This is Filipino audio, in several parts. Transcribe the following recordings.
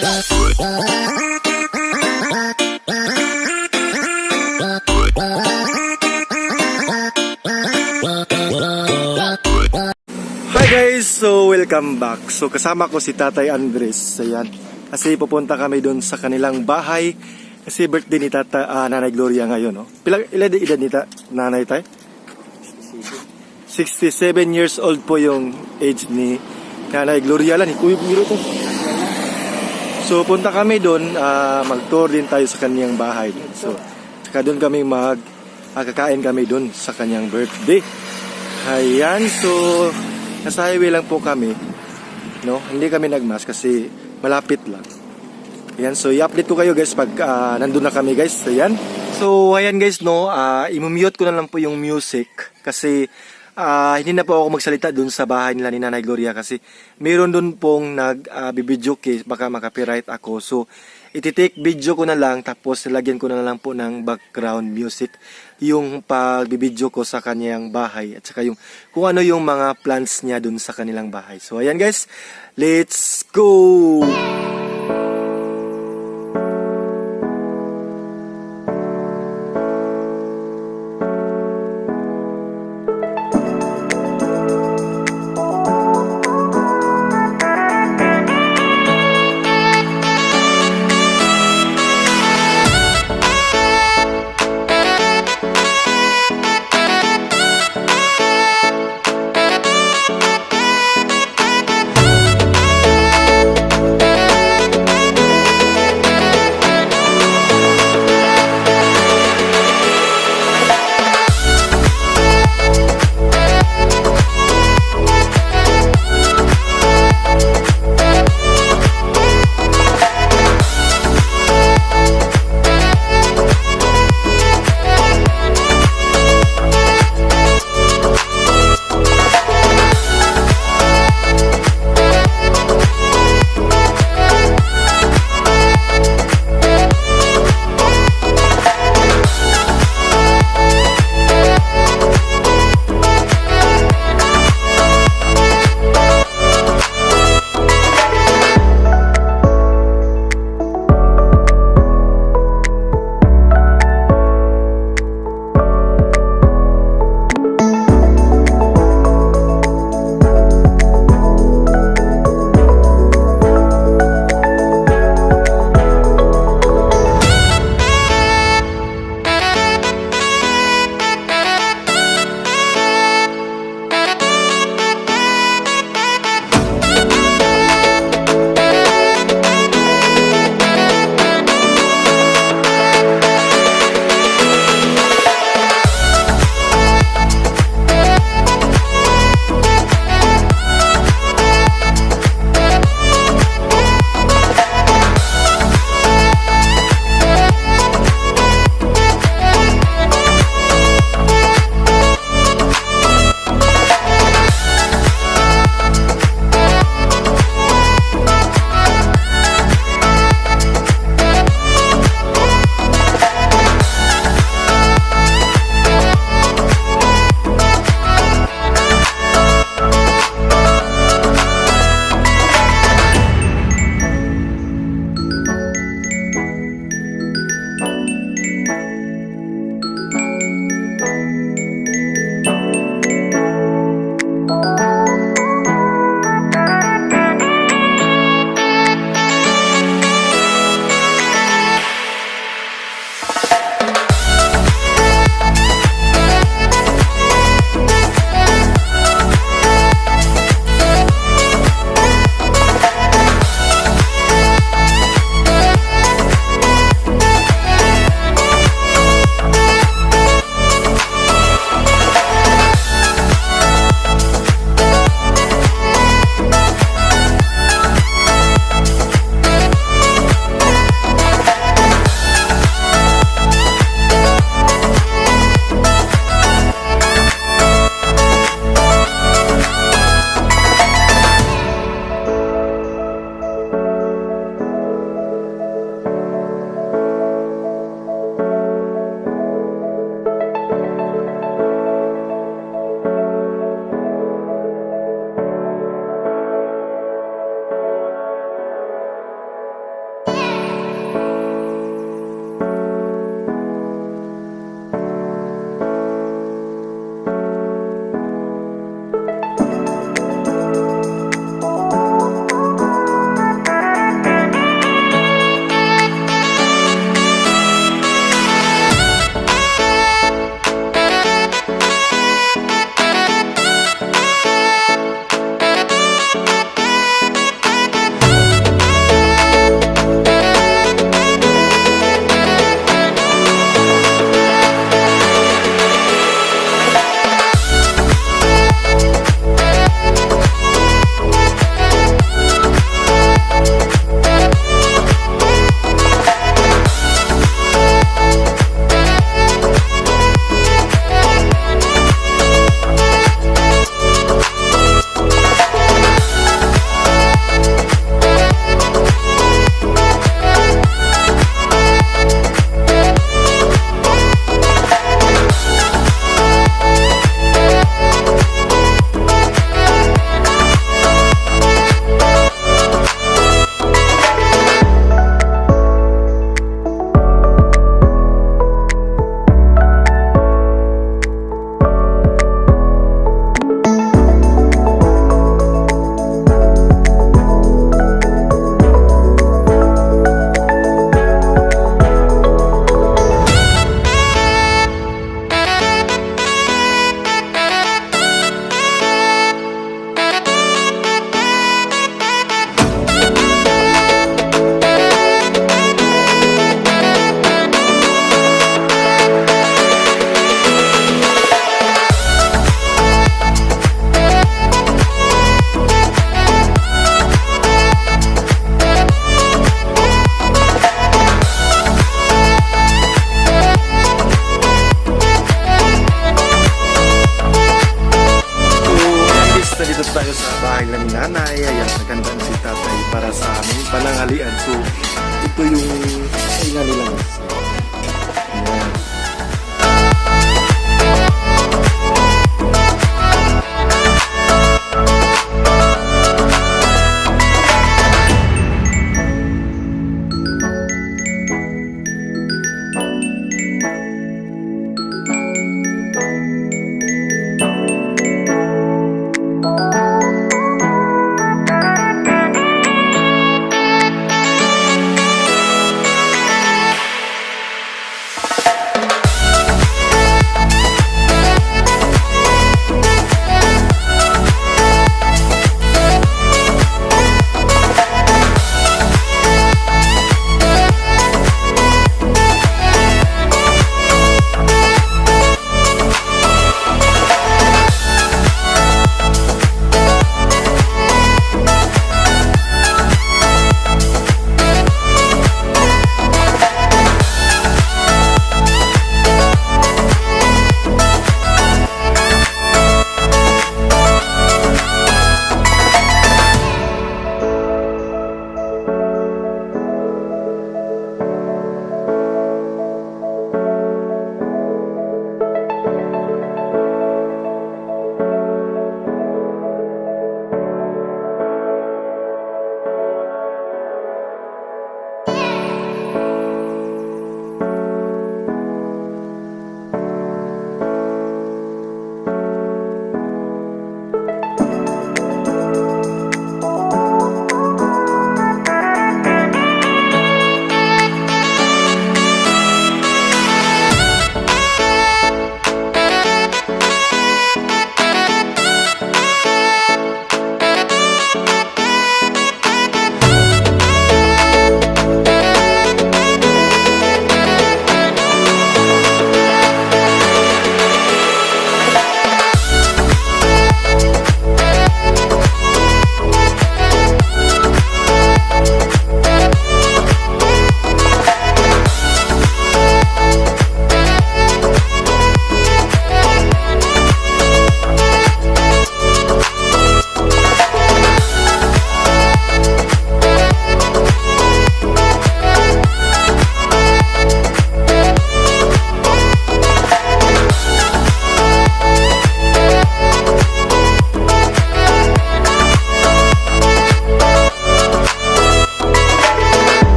Hi guys! So welcome back. So kasama ko si Tatay Andres. Ayan. Kasi pupunta kami doon sa kanilang bahay. Kasi birthday ni Nanay Gloria ngayon. No? Ilan edad ni Nanay Tay? 67 years old po yung age ni Nanay Gloria lang. Biro to. So punta kami doon. Mag-tour din tayo sa kanyang bahay. So saka doon kami kakain kami doon sa kanyang birthday. Ayan. So nasa highway lang po kami. No? Hindi kami nagmas kasi malapit lang. Ayan, so i-update ko kayo guys pag nandun na kami guys. Ayan. So ayan guys, no, i-mute ko na lang po yung music kasi hindi na po ako magsalita dun sa bahay nila ni Nanay Gloria kasi meron dun pong nag-video case, baka makapiright ako. So iti-take video ko na lang tapos nilagyan ko na lang po ng background music yung pagbibideo ko sa kanyang bahay at saka yung kung ano yung mga plans niya dun sa kanilang bahay. So ayan guys, let's go! sa bahay ng nanay. Ayan, naganda na si tatay para sa aming panangalian. So, ito yung kainan nila. Ayan.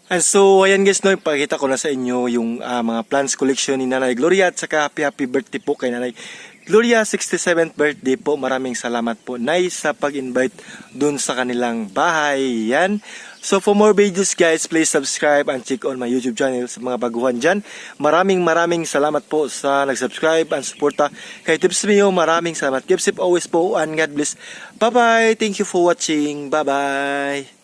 And so, ayan guys, no, ipakita ko na sa inyo yung mga plants collection ni Nanay Gloria at saka happy birthday po kay Nanay Gloria, 67th birthday po. Maraming salamat po, Nay, sa pag-invite dun sa kanilang bahay. Yan. So, for more videos guys, please subscribe and check on my YouTube channel sa mga baguhan dyan. Maraming salamat po sa nag-subscribe and suporta kay TipsMeYou. Maraming salamat. Keep safe always po and God bless. Bye-bye. Thank you for watching. Bye-bye.